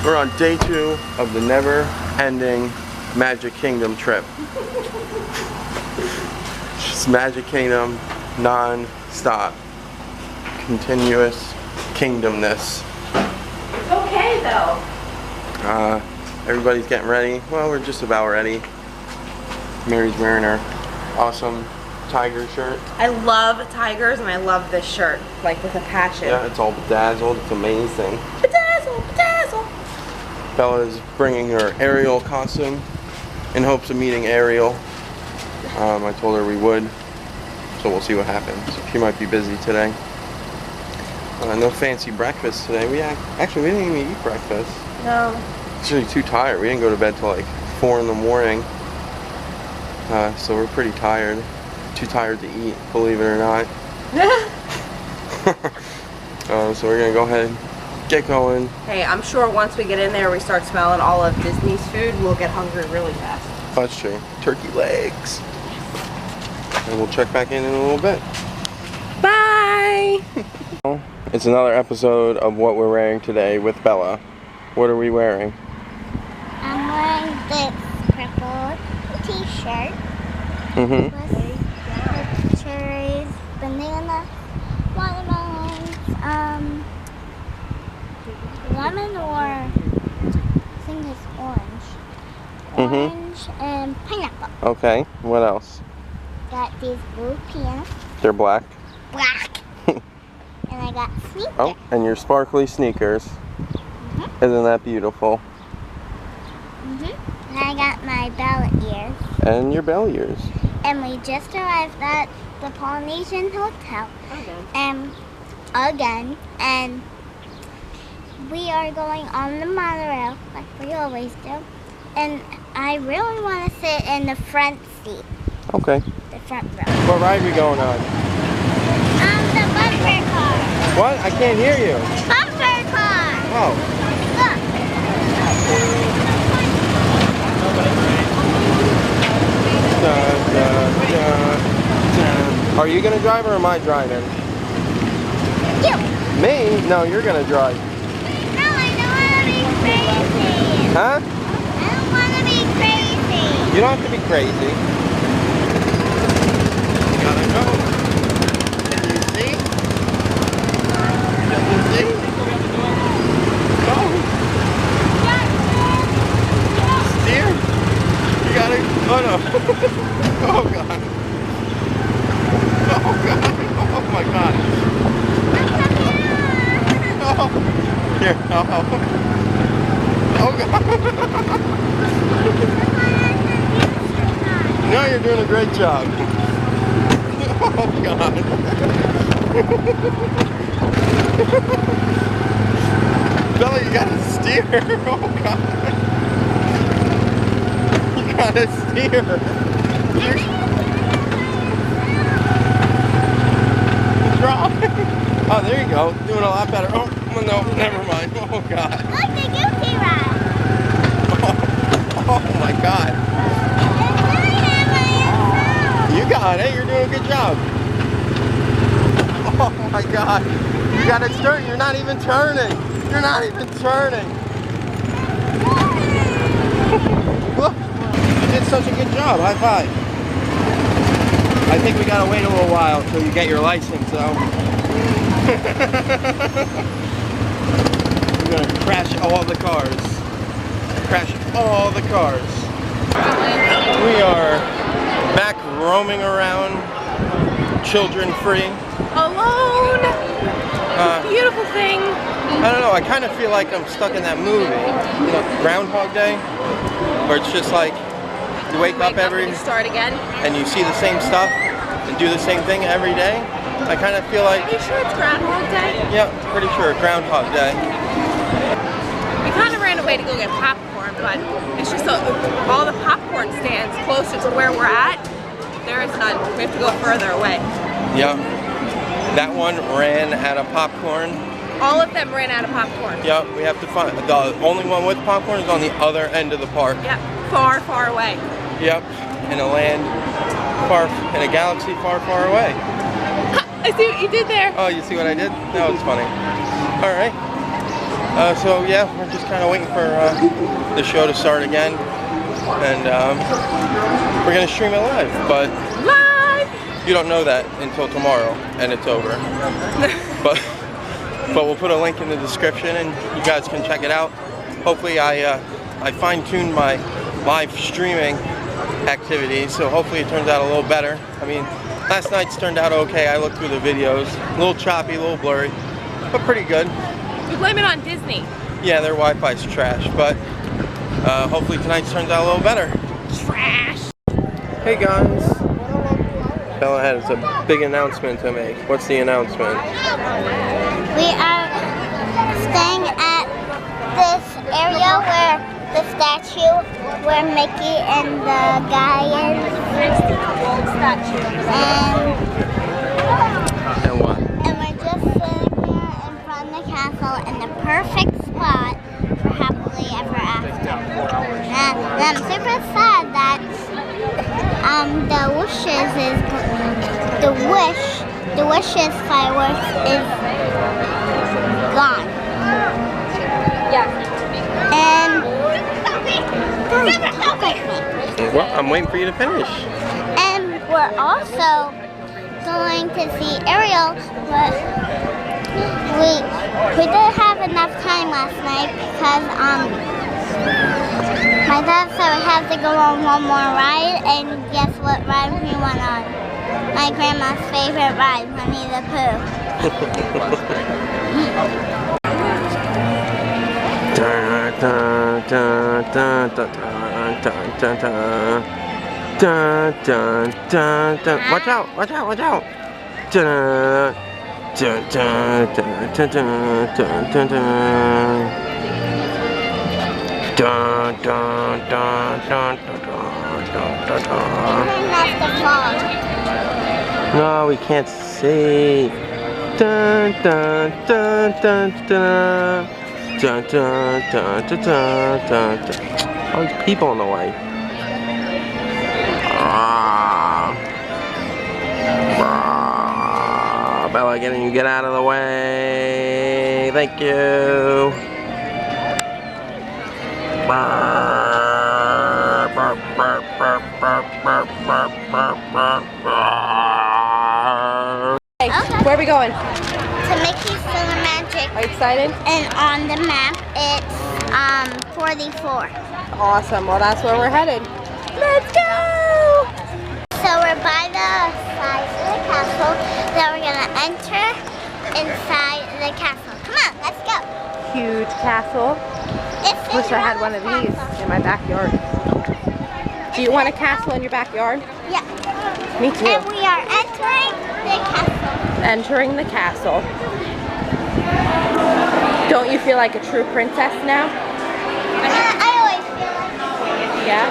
We're on day 2 of the never-ending Magic Kingdom trip. Just Magic Kingdom, non-stop, continuous kingdomness. It's okay though. Everybody's getting ready. Well, we're just about ready. Mary's wearing her awesome tiger shirt. I love tigers and I love this shirt, like with a passion. Yeah, it's all bedazzled. It's amazing. Bedazzle, bedazzle. Bella is bringing her Ariel costume in hopes of meeting Ariel. I told her we would, so we'll see what happens. She might be busy today. No fancy breakfast today. We didn't even eat breakfast. No. Actually too tired. We didn't go to bed till like 4 in the morning. So we're pretty tired. Too tired to eat, believe it or not. So we're gonna go ahead and get going. Hey, I'm sure once we get in there, we start smelling all of Disney's food, we'll get hungry really fast. That's true. Turkey legs. And we'll check back in a little bit. Bye! It's another episode of what we're wearing today with Bella. What are we wearing? I'm wearing this purple t-shirt with cherries, banana, watermelons, lemon or I think it's orange. Orange and pineapple. Okay, what else? Got these blue pants. They're black. Black. And I got sneakers. Oh, and your sparkly sneakers. Isn't that beautiful? And I got my Bella ears. And your bell ears. And we just arrived at the Polynesian Hotel. Again. And we are going on the monorail like we always do. And I really want to sit in the front seat. Okay. The front row. What ride are we going on? The bumper car. What? I can't hear you. Bumper car. Oh. Look. Are you gonna drive or am I driving? You. Me? No, you're gonna drive. No, I don't want to be crazy. Huh? I don't want to be crazy. You don't have to be crazy. You gotta go. Can you see? Can you see? Go. Steer. You gotta. Oh no. Oh god. Oh god. Oh my god. Oh. Here. Oh. Oh god. No, you're doing a great job. Oh god. Bella, you gotta steer. Oh god. You gotta steer. Oh, there you go. Doing a lot better. Oh, no, never mind. Oh, God. Look, the goofy ride. Oh, my God. You got it. You're doing a good job. Oh, my God. You got to turn. You're not even turning. You're not even turning. Look. You did such a good job. High five. I think we got to wait a little while until you get your license, though. We're gonna crash all the cars. Crash all the cars. We are back roaming around, children free. Alone! Beautiful thing. I don't know, I kind of feel like I'm stuck in that movie, you know, Groundhog Day, where it's just like you wake up and start again. and you see the same stuff and do the same thing every day. I kind of feel like... Are you sure it's Groundhog Day? Yeah, pretty sure, Groundhog Day. We kind of ran away to go get popcorn, but it's just all the popcorn stands closer to where we're at. There is none. We have to go further away. Yeah. That one ran out of popcorn. All of them ran out of popcorn. Yeah, we have to find... The only one with popcorn is on the other end of the park. Yep, far, far away. Yep, in a land far... in a galaxy far, far away. I see what you did there. Oh, you see what I did? That was funny. Alright. So yeah, we're just kind of waiting for the show to start again, and we're gonna stream it live. But you don't know that until tomorrow, and it's over. but we'll put a link in the description, and you guys can check it out. Hopefully, I fine-tuned my live streaming activities, so hopefully it turns out a little better. I mean, last night's turned out okay. I looked through the videos, a little choppy, a little blurry, but pretty good. We blame it on Disney. Yeah, their Wi-Fi's trash, but hopefully tonight's turns out a little better. Trash. Hey guys, Bella has a big announcement to make. What's the announcement? We are staying at this area where the statue, where Mickey and the guy is. Next to the gold statue. And what? And we're just sitting here in front of the castle in the perfect spot for happily ever after. And I'm super sad that the wishes fireworks is gone. Yeah. And Well, I'm waiting for you to finish. And we're also going to see Ariel, but we didn't have enough time last night because my dad said we have to go on one more ride, and guess what ride we went on? My grandma's favorite ride, Winnie the Pooh. Watch out, watch out, watch out. No, we can't see. All these people in the way. Bella, get out of the way. Thank you. Hey, where are we going? To Mickey's PhilharMagic. Are you excited? And on the map, it's 44. Awesome. Well, that's where we're headed. Let's go! So we're by the side of the castle. Then we're gonna enter inside the castle. Come on, let's go. Huge castle. Wish I had one of these in my backyard. Do you want a castle in your backyard? Yeah. Me too. And we are entering the castle. Entering the castle. Don't you feel like a true princess now? I always feel like Yeah?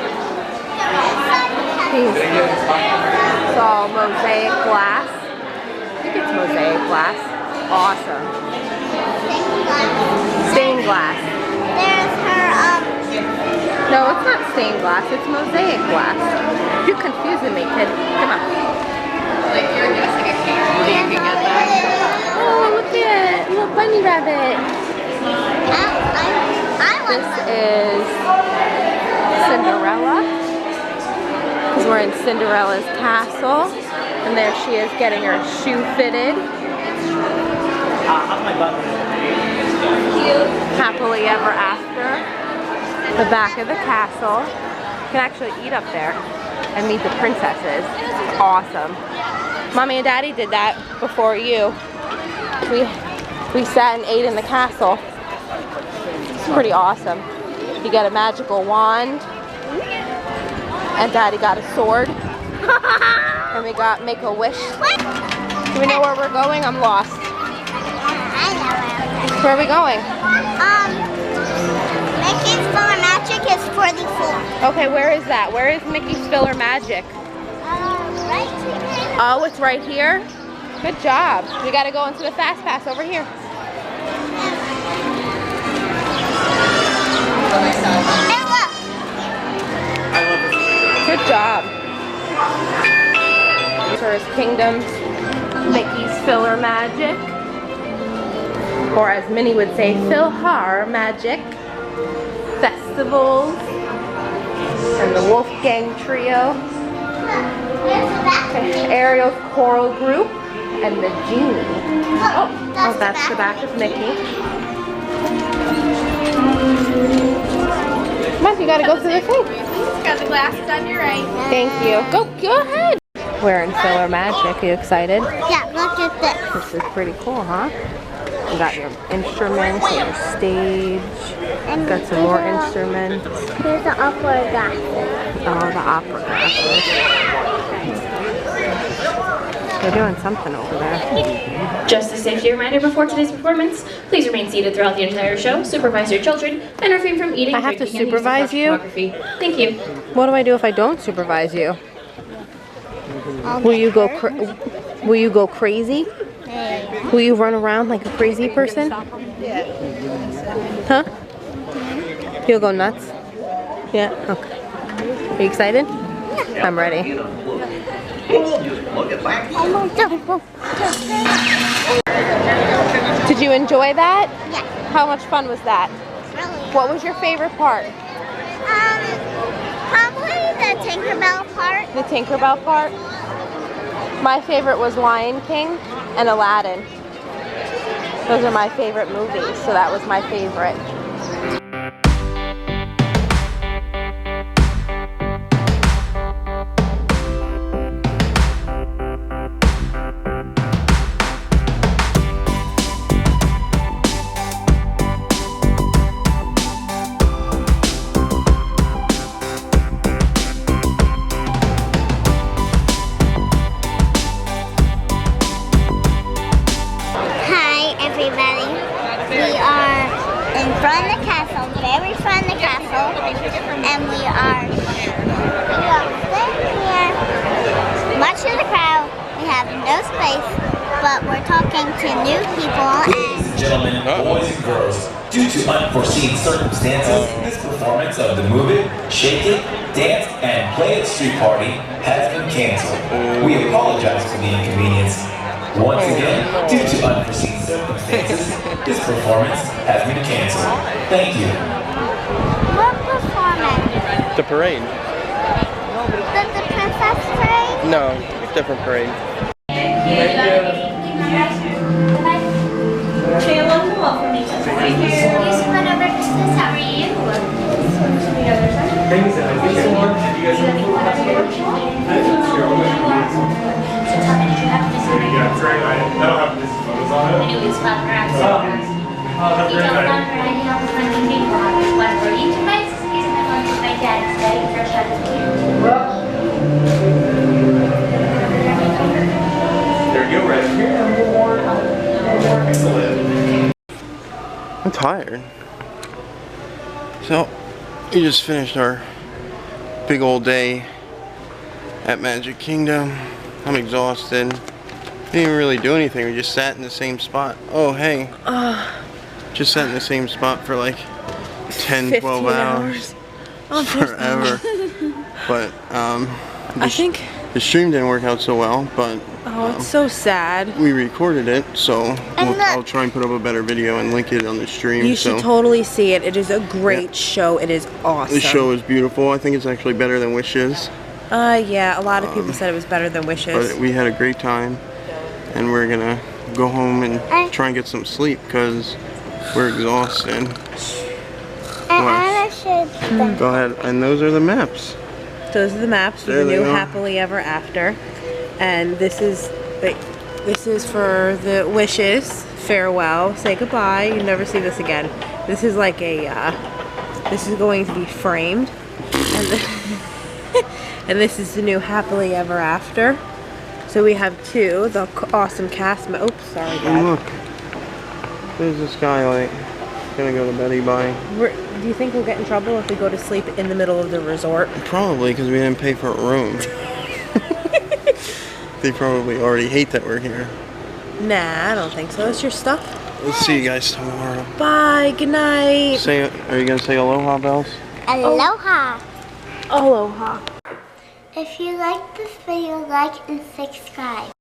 It's all mosaic glass. I think it's mosaic glass. Awesome. Stained glass. There's her, No, it's not stained glass. It's mosaic glass. You're confusing me, kid. Come on. Oh, look at it. Little bunny rabbit. This is Cinderella. Because we're in Cinderella's castle. And there she is getting her shoe fitted. Happily ever after. The back of the castle. You can actually eat up there and meet the princesses. Awesome. Mommy and Daddy did that before you. We sat and ate in the castle. It's pretty awesome. You get a magical wand. And Daddy got a sword. And we got Make-A-Wish. Do we know where we're going? I'm lost. I know Where are we going? Mickey's PhilharMagic is 44. Okay, where is that? Where is Mickey's PhilharMagic? Right here. Oh, it's right here? Good job. We gotta go into the Fast Pass over here. And look. Good job. First Kingdoms, Mickey's PhilharMagic. or as Minnie would say, PhilharMagic festivals, and the Wolfgang Trio, Ariel's choral group, and the Genie. Oh, that's the back of Mickey. Come on, you gotta go through the thing. Got the glasses on your right. Thank you. Go ahead. We're in PhilharMagic. Are you excited? Yeah, look at this. This is pretty cool, huh? You got your instruments, your stage. Got some more instruments. Here's the opera glasses. Oh, the opera glasses. They're doing something over there. Just a safety reminder before today's performance, please remain seated throughout the entire show, supervise your children, and refrain from eating, I have to drinking, and supervise using you? photography. Thank you. What do I do if I don't supervise you? Will you go crazy? Will you run around like a crazy person? Huh? You'll go nuts? Yeah? Okay. Are you excited? I'm ready. Did you enjoy that? Yeah. How much fun was that? Really? What was your favorite part? Probably the Tinkerbell part. The Tinkerbell part? My favorite was Lion King and Aladdin. Those are my favorite movies, so that was my favorite. Everybody, we are in front of the castle, very front of the castle, and we are sitting here, much of the crowd. We have no space, but we're talking to new people. Ladies and gentlemen, boys and girls, due to unforeseen circumstances, this performance of the Move It, Shake It, Dance, and Play It Street Party has been canceled. We apologize for the inconvenience. Once again, due to unforeseen circumstances, this performance has been canceled. Thank you. What performance? The parade. The princess parade? No, different parade. Say hello and welcome me. How are you? Yeah, it's great. That'll have this photos on it. There you go, right here. Excellent. I'm tired. So, we just finished our big old day at Magic Kingdom. I'm exhausted. Didn't even really do anything. We just sat in the same spot. Oh, hey. Just sat in the same spot for like 10, 12 hours. Forever. But, I think... the stream didn't work out so well, but... Oh, it's so sad. We recorded it, so I'll try and put up a better video and link it on the stream. You should totally see it. It is a great show. It is awesome. The show is beautiful. I think it's actually better than Wishes. Yeah, a lot of people said it was better than Wishes. But we had a great time, and we're gonna go home and try and get some sleep because we're exhausted. Go ahead, and those are the maps. Those are the maps for the new Happily Ever After, and this is for the Wishes farewell. Say goodbye. You never see this again. This is like a this is going to be framed, and and this is the new Happily Ever After. So we have two, the awesome cast. Oops, sorry, Dad. And look, there's the skylight. Gonna go to Betty by. Do you think we'll get in trouble if we go to sleep in the middle of the resort? Probably, because we didn't pay for a room. They probably already hate that we're here. Nah, I don't think so. It's your stuff. We'll see you guys tomorrow. Bye. Good night. Are you gonna say aloha, Bells? Aloha. Aloha. If you like this video, like and subscribe.